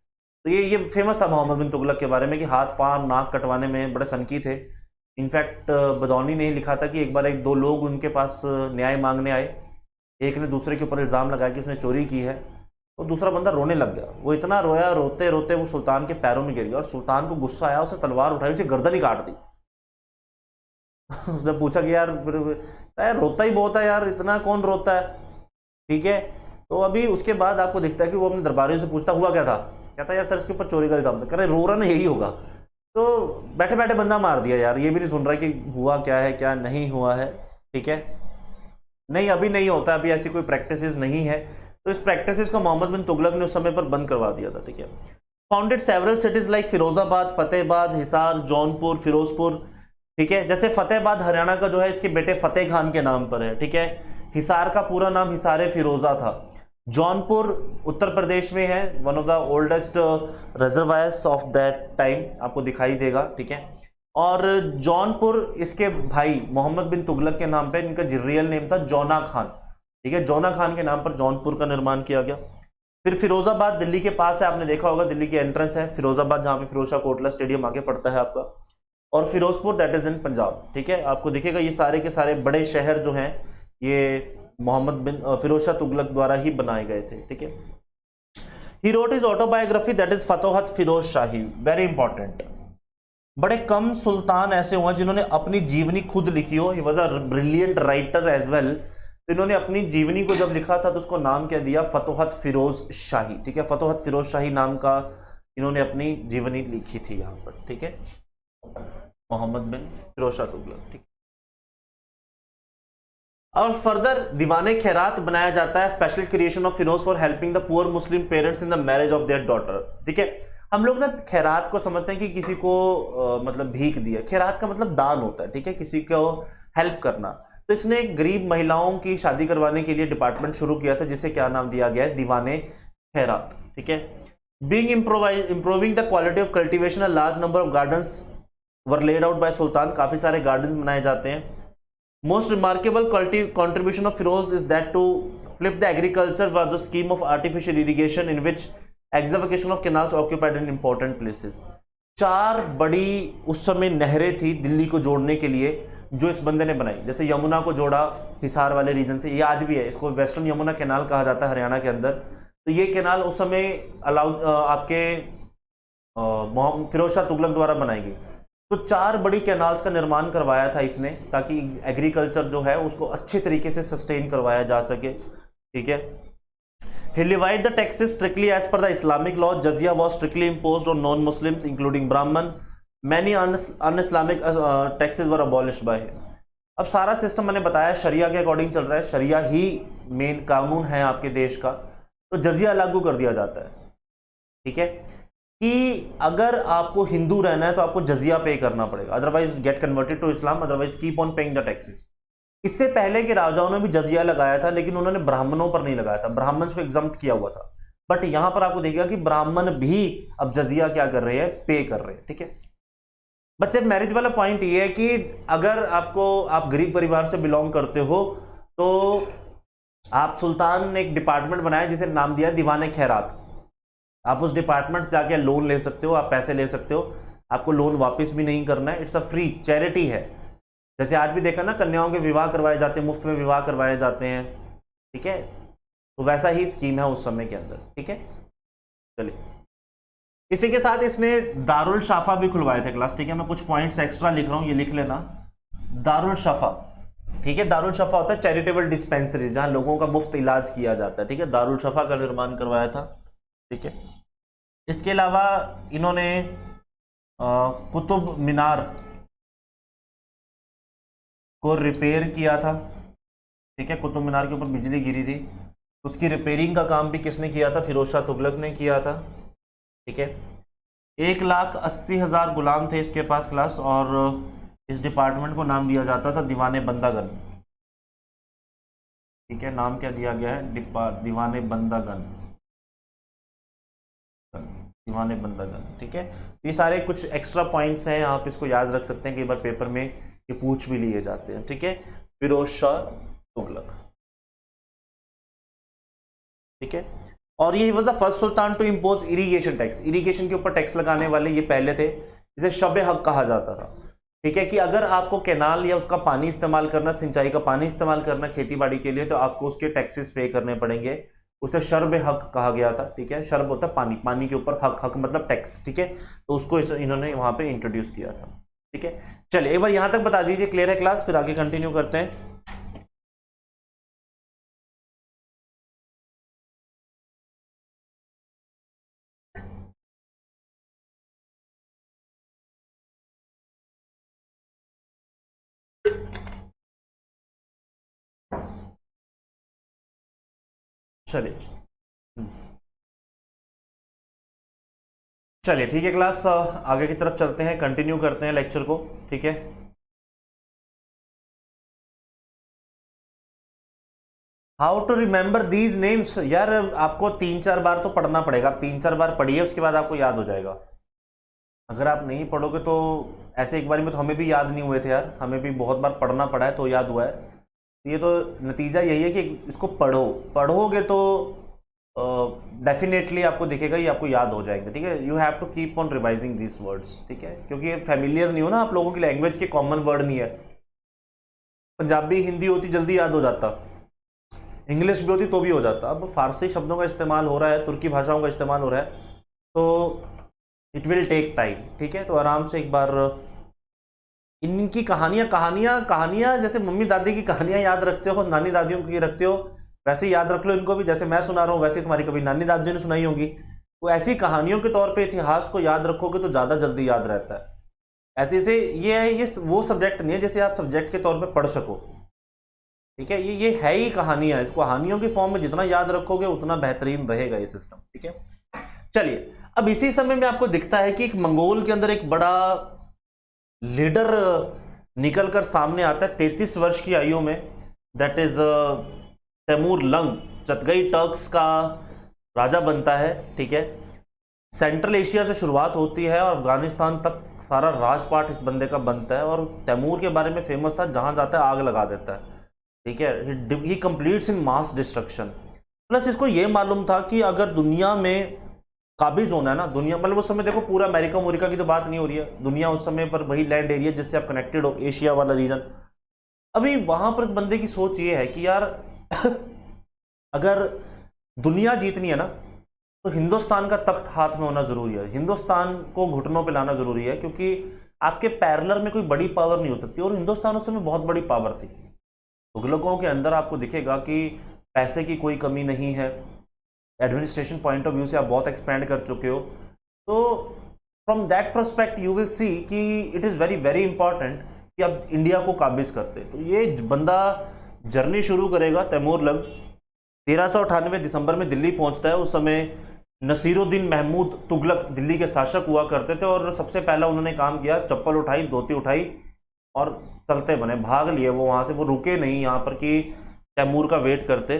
तो ये फेमस था मोहम्मद बिन तुगलक के बारे में कि हाथ पांव नाक कटवाने में बड़े सनकी थे। इनफैक्ट बदौनी ने लिखा था कि एक बार दो लोग उनके पास न्याय मांगने आए, एक ने दूसरे के ऊपर इल्ज़ाम लगाया कि इसने चोरी की है, तो दूसरा बंदा रोने लग गया। वो इतना रोया, रोते रोते वो सुल्तान के पैरों में गिर गया और सुल्तान को गुस्सा आया, उसने तलवार उठाई, उसे गर्दन ही काट दी। उसने पूछा कि यार रोता ही बहुत है यार, इतना कौन रोता है, ठीक है। तो अभी उसके बाद आपको दिखता है कि वो अपने दरबारियों से पूछता हुआ क्या था, कहता यार सर इसके ऊपर चोरी का इल्जाम था। कह रहे रो रहा ना यही होगा। तो बैठे बैठे बंदा मार दिया यार, ये भी नहीं सुन रहा कि हुआ क्या है क्या नहीं हुआ है, ठीक है। नहीं अभी नहीं होता, अभी ऐसी कोई प्रैक्टिसेस नहीं है। तो इस प्रैक्टिसेस को मोहम्मद बिन तुगलक ने उस समय पर बंद करवा दिया था, ठीक है। Founded several cities like Firozabad, Fatehabad, Hisar, Jaunpur, Firozpur, ठीक है। जैसे फतेहाबाद हरियाणा का जो है इसके बेटे फतेह खान के नाम पर है, ठीक है। हिसार का पूरा नाम हिसारे फिरोजा था। जौनपुर उत्तर प्रदेश में है, one of the oldest reservoirs of that time, आपको दिखाई देगा, ठीक है। और जौनपुर इसके भाई मोहम्मद बिन तुगलक के नाम पे, इनका रियल नेम था जौना खान, ठीक है। जौना खान के नाम पर जौनपुर का निर्माण किया गया। फिर फिरोजाबाद दिल्ली के पास है, आपने देखा होगा दिल्ली की एंट्रेंस है फिरोजाबाद, जहां पे फिरोज शाह कोटला स्टेडियम आगे पड़ता है आपका। और Firozpur that is in Punjab, ठीक है। आपको दिखेगा ये सारे के सारे बड़े शहर जो हैं ये मोहम्मद बिन फिरोज शाह तुगलक द्वारा ही बनाए गए थे, ठीक है। He wrote his autobiography that is Fatuhat Firoz Shahi, very important. बड़े कम सुल्तान ऐसे हुए जिन्होंने अपनी जीवनी खुद लिखी हो। He was a brilliant writer as well. तो इन्होंने अपनी जीवनी को जब लिखा था तो उसको नाम क्या दिया, फतोहत फिरोज शाही, ठीक है। फतोहत फिरोज शाही नाम का इन्होंने अपनी जीवनी लिखी थी यहाँ पर, ठीक है, मोहम्मद बिन फिरोज शाह तुगलक, ठीक। और फर्दर दीवाने खैरात बनाया जाता है, special creation of Firoz for helping the poor Muslim parents in the marriage of their daughter, ठीक है। हम लोग ना खैरात को समझते हैं कि किसी को मतलब भीख दिया, खैरात का मतलब दान होता है, ठीक है, किसी को हेल्प करना। तो इसने गरीब महिलाओं की शादी करवाने के लिए डिपार्टमेंट शुरू किया था जिसे क्या नाम दिया गया है, दीवाने खैरात, ठीक है। Being improving the quality of cultivation, a large number of gardens were laid out by sultan, काफी सारे गार्डन्स बनाए जाते हैं। Most remarkable contribution of Firoz is that to flip the agriculture was the scheme of artificial irrigation in which excavation of canals occupied in important places. 4 बड़ी उस समय नहरें थी दिल्ली को जोड़ने के लिए जो इस बंदे ने बनाई। जैसे यमुना को जोड़ा हिसार वाले रीजन से, ये आज भी है, इसको वेस्टर्न यमुना कैनाल कहा जाता है हरियाणा के अंदर। तो ये कैनाल उस समय आपके फिरोज शाह तुगलक द्वारा बनाई गई। तो 4 बड़ी कैनाल्स का निर्माण करवाया था इसने ताकि एग्रीकल्चर जो है उसको अच्छे तरीके से सस्टेन करवाया जा सके, ठीक है। He levied the taxes strictly as per the Islamic law. Jizya was strictly imposed on non-Muslims, including Brahman. Many un-Islamic taxes were abolished by him. अब सारा सिस्टम मैंने बताया शरिया के अकॉर्डिंग चल रहा है, शरिया ही मेन कानून है आपके देश का। तो जजिया लागू कर दिया जाता है, ठीक है, कि अगर आपको हिंदू रहना है तो आपको जजिया पे करना पड़ेगा, otherwise get converted to Islam, otherwise keep on paying the taxes. इससे पहले के राजाओं ने भी जजिया लगाया था लेकिन उन्होंने ब्राह्मणों पर नहीं लगाया था, ब्राह्मण्स को एग्जम्प्ट किया हुआ था। बट यहां पर आपको देखिएगा कि ब्राह्मण भी अब जजिया क्या कर रहे हैं, पे कर रहे हैं, ठीक है। बच्चे मैरिज वाला पॉइंट ये है कि अगर आप गरीब परिवार से बिलोंग करते हो तो आप सुल्तान ने एक डिपार्टमेंट बनाया जिसे नाम दिया दीवाने खैरात। आप उस डिपार्टमेंट से जाके लोन ले सकते हो, आप पैसे ले सकते हो, आपको लोन वापस भी नहीं करना है, इट्स अ फ्री चैरिटी है। जैसे आज भी देखा ना, कन्याओं के विवाह करवाए जाते हैं, मुफ्त में विवाह करवाए जाते हैं, ठीक है। तो वैसा ही स्कीम है उस समय के अंदर, ठीक है। चलिए, इसी के साथ इसने दारुल शाफा भी खुलवाए थे क्लास, ठीक है। मैं कुछ पॉइंट्स एक्स्ट्रा लिख रहा हूं, ये लिख लेना। दारुल शाफा, ठीक है, दारुल शाफा होता है चैरिटेबल डिस्पेंसरी जहां लोगों का मुफ्त इलाज किया जाता है, ठीक है। दारुल शाफा का निर्माण करवाया था, ठीक है। इसके अलावा इन्होंने कुतुब मीनार को रिपेयर किया था, ठीक है। कुतुब मीनार के ऊपर बिजली गिरी थी, उसकी रिपेयरिंग का काम भी किसने किया था, फिरोज शाह तुगलक ने किया था, ठीक है। 1,80,000 गुलाम थे इसके पास क्लास, और इस डिपार्टमेंट को नाम दिया जाता था दीवाने बंदागन, ठीक है। नाम क्या दिया गया है, दीवाने बंदागन, दीवाने बंदागन, ठीक है। ये सारे कुछ एक्स्ट्रा पॉइंट्स हैं, आप इसको याद रख सकते हैं, कई बार पेपर में ये पूछ भी लिए जाते हैं, ठीक है। फिरोज शाह तुगलक, ठीक है। और ये was the first sultan to impose irrigation tax. Irrigation के ऊपर टैक्स लगाने वाले ये पहले थे, इसे शब हक कहा जाता था। ठीक है, कि अगर आपको कैनाल या उसका पानी इस्तेमाल करना, सिंचाई का पानी इस्तेमाल करना खेती बाड़ी के लिए, तो आपको उसके टैक्सेस पे करने पड़ेंगे। उसे शर्ब हक कहा गया था। ठीक है, शर्ब होता है पानी, पानी के ऊपर हक, हक मतलब टैक्स। ठीक है, तो उसको इन्होंने वहां पे इंट्रोड्यूस किया था। ठीक है, चलिए एक बार यहां तक बता दीजिए, क्लियर है क्लास, फिर आगे कंटिन्यू करते हैं। चलिए चलिए ठीक है क्लास, आगे की तरफ चलते हैं, कंटिन्यू करते हैं लेक्चर को। ठीक है, how to remember these names. यार आपको 3-4 बार तो पढ़ना पड़ेगा, आप 3-4 बार पढ़िए, उसके बाद आपको याद हो जाएगा। अगर आप नहीं पढ़ोगे तो ऐसे एक बार में तो हमें भी याद नहीं हुए थे यार, हमें भी बहुत बार पढ़ना पड़ा है तो याद हुआ है। ये तो नतीजा यही है कि इसको पढ़ो, पढ़ोगे तो डेफिनेटली आपको दिखेगा, ये आपको याद हो जाएंगे। ठीक है, you have to keep on revising this words. ठीक है, क्योंकि ये फेमिलियर नहीं हो ना आप लोगों की लैंग्वेज के, कॉमन वर्ड नहीं है। पंजाबी हिंदी होती जल्दी याद हो जाता, इंग्लिश भी होती तो भी हो जाता। अब फारसी शब्दों का इस्तेमाल हो रहा है, तुर्की भाषाओं का इस्तेमाल हो रहा है, तो इट विल टेक टाइम। ठीक है, तो आराम से एक बार इनकी कहानियां कहानियां कहानियां जैसे मम्मी दादी की कहानियां याद रखते हो, नानी दादियों की रखते हो, वैसे ही याद रख लो इनको भी। जैसे मैं सुना रहा हूँ वैसे तुम्हारी कभी नानी दादी ने सुनाई होगी, तो ऐसी कहानियों के तौर पे इतिहास को याद रखोगे तो ज़्यादा जल्दी याद रहता है। ऐसे ऐसे ये वो सब्जेक्ट नहीं है जैसे आप सब्जेक्ट के तौर पे पढ़ सको। ठीक है, ये है ही कहानियां, इस कहानियों की फॉर्म में जितना याद रखोगे उतना बेहतरीन रहेगा ये सिस्टम। ठीक है, चलिए अब इसी समय में आपको दिखता है कि एक मंगोल के अंदर एक बड़ा लीडर निकलकर सामने आता है 33 वर्ष की आयु में, that is Timur Lang. Chaghatai Turks का राजा बनता है। ठीक है, सेंट्रल एशिया से शुरुआत होती है और अफगानिस्तान तक सारा राजपाट इस बंदे का बनता है, और तैमूर के बारे में फेमस था, जहां जाता है आग लगा देता है। ठीक है, ही कंप्लीट्स इन मास डिस्ट्रक्शन। प्लस इसको ये मालूम था कि अगर दुनिया में काबिज होना है ना, दुनिया मतलब उस समय देखो पूरा अमेरिका अमेरिका की तो बात नहीं हो रही है, दुनिया उस समय पर वही लैंड एरिया जिससे आप कनेक्टेड हो, एशिया वाला रीजन। अभी वहां पर इस बंदे की सोच ये है कि यार अगर दुनिया जीतनी है ना तो हिंदुस्तान का तख्त हाथ में होना जरूरी है, हिंदुस्तान को घुटनों पे लाना जरूरी है, क्योंकि आपके पैरेलल में कोई बड़ी पावर नहीं हो सकती। और हिंदुस्तान उस समय बहुत बड़ी पावर थी। तुगलकों के अंदर आपको दिखेगा कि पैसे की कोई कमी नहीं है, एडमिनिस्ट्रेशन पॉइंट ऑफ व्यू से आप बहुत एक्सपेंड कर चुके हो। तो from that perspective you will see कि it is very very important कि आप इंडिया को काबिज करते। तो ये बंदा जर्नी शुरू करेगा तैमूर लंग। 1398 दिसंबर में दिल्ली पहुंचता है। उस समय नसीरुद्दीन महमूद तुगलक दिल्ली के शासक हुआ करते थे, और सबसे पहला उन्होंने काम किया, चप्पल उठाई, धोती उठाई और चलते बने, भाग लिए वो वहां से, वो रुके नहीं यहाँ पर कि तैमूर का वेट करते।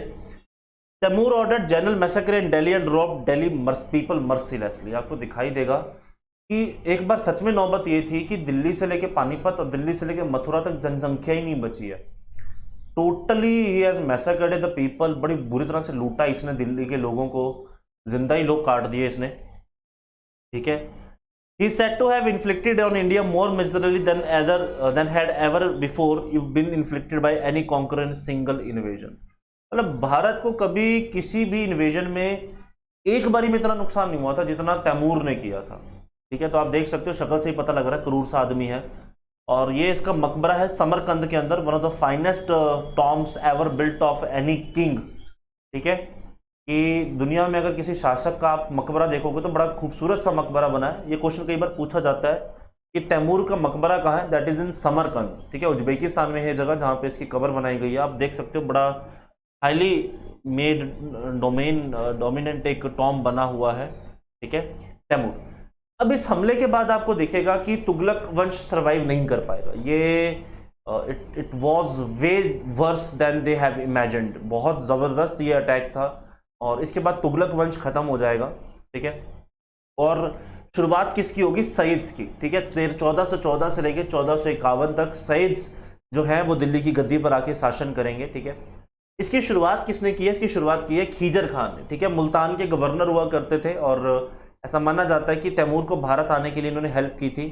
Timur ordered general massacre in Delhi and robbed Delhi people mercilessly. आपको दिखाई देगा कि एक बार सच में नौबत ये थी कि दिल्ली से लेके पानीपत और दिल्ली से लेके मथुरा तक जनसंख्या ही नहीं बची है। Totally he has massacred the people, बड़ी बुरी तरह से लूटा इसने दिल्ली के लोगों को, जिंदा ही लोग काट दिए इसने। ठीक है, he is said to have inflicted on India more miserably than had ever before been inflicted by any conqueror in single invasion। मतलब भारत को कभी किसी भी इन्वेजन में एक बारी में इतना नुकसान नहीं हुआ था जितना तैमूर ने किया था। ठीक है, तो आप देख सकते हो शक्ल से ही पता लग रहा है क्रूर सा आदमी है। और ये इसका मकबरा है समरकंद के अंदर, one of the finest tombs ever built of any king. ठीक है, कि दुनिया में अगर किसी शासक का आप मकबरा देखोगे तो बड़ा खूबसूरत सा मकबरा बना है। ये क्वेश्चन कई बार पूछा जाता है कि तैमूर का मकबरा कहाँ है, दैट इज इन समरकंद। ठीक है, उज्बेकिस्तान में है जगह जहाँ पे इसकी कब्र बनाई गई है। आप देख सकते हो बड़ा हाईली मेड डोमिनेंट एक टॉम बना हुआ है। ठीक है, तैमूर। अब इस हमले के बाद आपको दिखेगा कि तुगलक वंश सर्वाइव नहीं कर पाएगा। ये it was way worse than they have imagined. बहुत ज़बरदस्त ये अटैक था और इसके बाद तुगलक वंश खत्म हो जाएगा। ठीक है, और शुरुआत किसकी होगी, सईद्स की। ठीक है, 1414 से लेकर 1451 तक सईद्स जो है वो दिल्ली की गद्दी पर आके शासन करेंगे। ठीक है, इसकी शुरुआत किसने की है? इसकी शुरुआत की है खीजर खान ने, ठीक है। मुल्तान के गवर्नर हुआ करते थे और ऐसा माना जाता है कि तैमूर को भारत आने के लिए इन्होंने हेल्प की थी,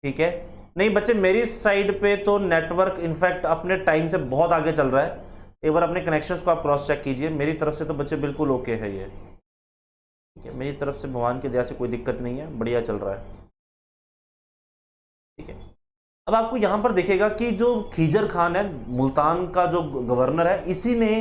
ठीक है। नहीं बच्चे, मेरी साइड पे तो नेटवर्क इनफैक्ट अपने टाइम से बहुत आगे चल रहा है। एक बार अपने कनेक्शंस को आप क्रॉस चेक कीजिए। मेरी तरफ से तो बच्चे बिल्कुल ओके है ये, ठीक है। मेरी तरफ से भगवान की दया से कोई दिक्कत नहीं है, बढ़िया चल रहा है, ठीक है। अब आपको यहाँ पर दिखेगा कि जो खीजर खान है, मुल्तान का जो गवर्नर है, इसी ने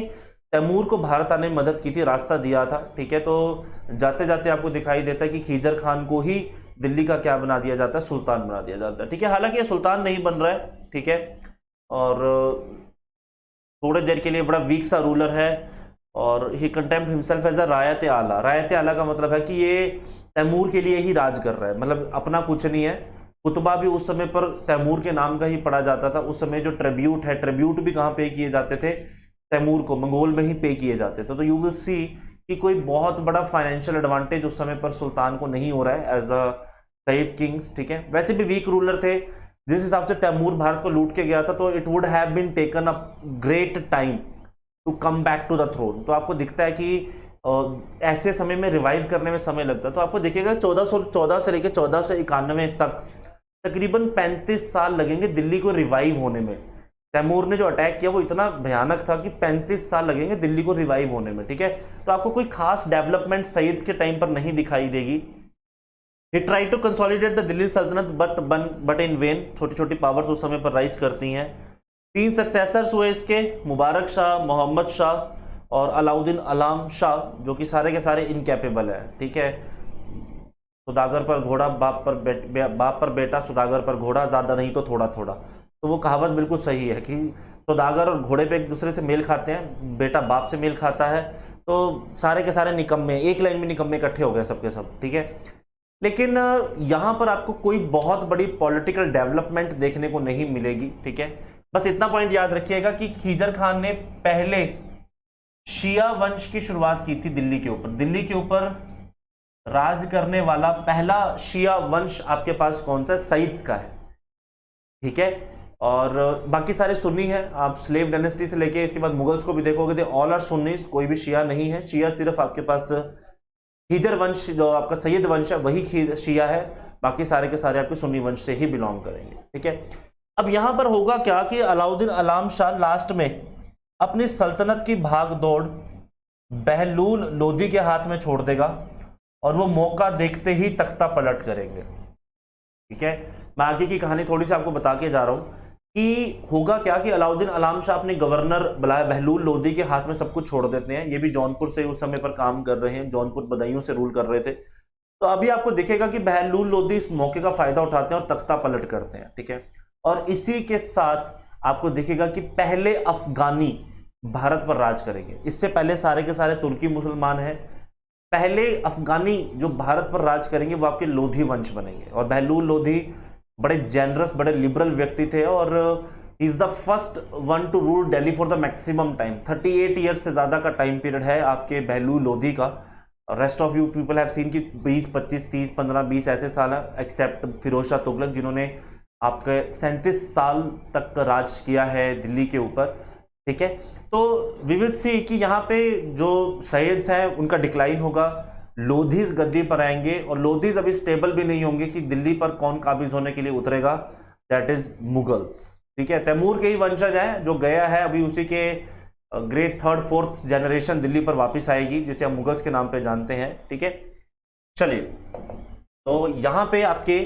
तैमूर को भारत आने में मदद की थी, रास्ता दिया था, ठीक है। तो जाते जाते आपको दिखाई देता है कि खीजर खान को ही दिल्ली का क्या बना दिया जाता है? सुल्तान बना दिया जाता है, ठीक है। हालांकि ये सुल्तान नहीं बन रहा है, ठीक है, और थोड़े देर के लिए बड़ा वीक सा रूलर है और ही कंटेम्प्ट हिमसेल्फ एज अ रायत आला। रायत आला का मतलब है कि ये तैमूर के लिए ही राज कर रहा है, मतलब अपना कुछ नहीं है। कुतबा भी उस समय पर तैमूर के नाम का ही पढ़ा जाता था। उस समय जो ट्रिब्यूट है, ट्रिब्यूट भी कहाँ पे किए जाते थे? तैमूर को, मंगोल में ही पे किए जाते थे। तो यू विल सी कि कोई बहुत बड़ा फाइनेंशियल एडवांटेज उस समय पर सुल्तान को नहीं हो रहा है एज अ सईद किंग्स, ठीक है। वैसे भी वीक रूलर थे। जिस हिसाब से तैमूर भारत को लूट के गया था, तो it would have been taken a great time to come back to the throne. तो आपको दिखता है कि ऐसे समय में रिवाइव करने में समय लगता है। तो आपको दिखेगा 1414 से लेकर 1491 तक तकरीबन 35 साल लगेंगे दिल्ली को रिवाइव होने में। तैमूर ने जो अटैक किया वो इतना भयानक था कि 35 साल लगेंगे दिल्ली को रिवाइव होने में, ठीक है। तो आपको कोई खास डेवलपमेंट सईद के टाइम पर नहीं दिखाई देगी। He tried to consolidate the Delhi सल्तनत बट इन वेन। छोटी छोटी पावर्स उस समय पर राइज करती हैं। 3 सक्सेसर्स हुए इसके, मुबारक शाह, मोहम्मद शाह और अलाउद्दीन अलाम शाह, जो कि सारे के सारे इनकैपेबल हैं, ठीक है। सुदागर पर घोड़ा, बाप पर बेटा, सुदागर पर घोड़ा, ज़्यादा नहीं तो थोड़ा थोड़ा। तो वो कहावत बिल्कुल सही है कि सुदागर और घोड़े पे एक दूसरे से मेल खाते हैं, बेटा बाप से मेल खाता है। तो सारे के सारे निकम्मे, एक लाइन में निकम्मे इकट्ठे हो गए सबके सब, ठीक है। लेकिन यहां पर आपको कोई बहुत बड़ी पॉलिटिकल डेवलपमेंट देखने को नहीं मिलेगी, ठीक है। बस इतना पॉइंट याद रखिएगा कि खीजर खान ने पहले शिया वंश की शुरुआत की थी दिल्ली के ऊपर। दिल्ली के ऊपर राज करने वाला पहला शिया वंश आपके पास कौन सा? सईद्स का है, ठीक है। और बाकी सारे सुन्नी हैं। आप स्लेव डायनेस्टी से लेके इसके बाद मुगल्स को भी देखोगे तो ऑल आर सुन्नीस, कोई भी शिया नहीं है। शिया सिर्फ आपके पास खीजर वंश, जो आपका सैयद वंश है, वही शिया है। बाकी सारे के सारे आपके सुन्नी वंश से ही बिलोंग करेंगे, ठीक है। अब यहां पर होगा क्या कि अलाउद्दीन अलाम शाह लास्ट में अपनी सल्तनत की भाग दौड़ बहलूल लोदी के हाथ में छोड़ देगा और वो मौका देखते ही तख्ता पलट करेंगे, ठीक है। मैं आगे की कहानी थोड़ी सी आपको बता के जा रहा हूं कि होगा क्या कि अलाउद्दीन अलाम शाह अपने गवर्नर बहलूल लोदी के हाथ में सब कुछ छोड़ देते हैं। ये भी जौनपुर से उस समय पर काम कर रहे हैं, जौनपुर बदायूं से रूल कर रहे थे। तो अभी आपको दिखेगा कि बहलूल लोदी इस मौके का फायदा उठाते हैं और तख्ता पलट करते हैं, ठीक है। और इसी के साथ आपको दिखेगा कि पहले अफगानी भारत पर राज करेंगे। इससे पहले सारे के सारे तुर्की मुसलमान हैं। पहले अफगानी जो भारत पर राज करेंगे वो आपके लोधी वंश बनेंगे। और बहलूल लोधी बड़े जेनरस, बड़े लिबरल व्यक्ति थे और is the first one two rule Delhi for the maximum time. 38 years से ज्यादा का टाइम पीरियड है आपके बहलूल लोधी का। Rest of you people have seen कि 20, 25, 30, 15, 20 ऐसे साल है, एक्सेप्ट फिरोज शाह तुगलक जिन्होंने आपके 37 साल तक राज किया है दिल्ली के ऊपर, ठीक है। तो वी विल सी कि यहाँ पे जो सैयद्स हैं उनका डिक्लाइन होगा, लोधीज गद्दी पर आएंगे और लोधीज अभी स्टेबल भी नहीं होंगे कि दिल्ली पर कौन काबिज होने के लिए उतरेगा, दैट इज मुगल्स, ठीक है। तैमूर के ही वंशज हैं, जो गया है अभी उसी के great 3rd 4th generation Delhi पर वापस आएगी, जिसे हम मुगल्स के नाम पे जानते हैं, ठीक है। चलिए, तो यहाँ पे आपके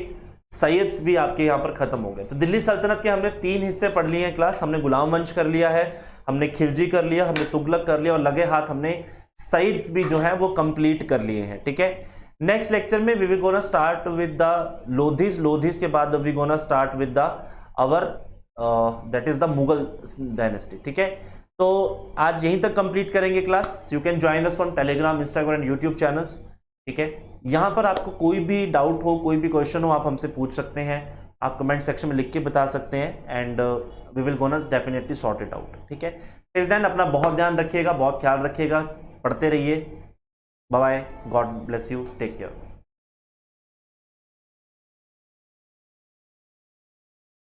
सैयद्स भी आपके यहाँ पर खत्म हो गए। तो दिल्ली सल्तनत के हमने 3 हिस्से पढ़ लिए हैं क्लास। हमने गुलाम वंश कर लिया है, हमने खिलजी कर लिया, हमने तुगलक कर लिया और लगे हाथ हमने सैयद्स भी जो है वो कंप्लीट कर लिए हैं, ठीक है। नेक्स्ट लेक्चर में we will gonna start with the Lodhis के बाद we gonna start with the our that is the Mughal dynasty, ठीक है। तो आज यहीं तक कंप्लीट करेंगे class. You can join us on Telegram, Instagram and YouTube channels, ठीक है। यहाँ पर आपको कोई भी डाउट हो, कोई भी क्वेश्चन हो, आप हमसे पूछ सकते हैं। आप कमेंट सेक्शन में लिख के बता सकते हैं and we will gonna definitely sort it out, ठीक है। टिल देन अपना बहुत ध्यान रखिएगा, बहुत ख्याल रखिएगा, पढ़ते रहिए। Bye bye, God bless you, take care.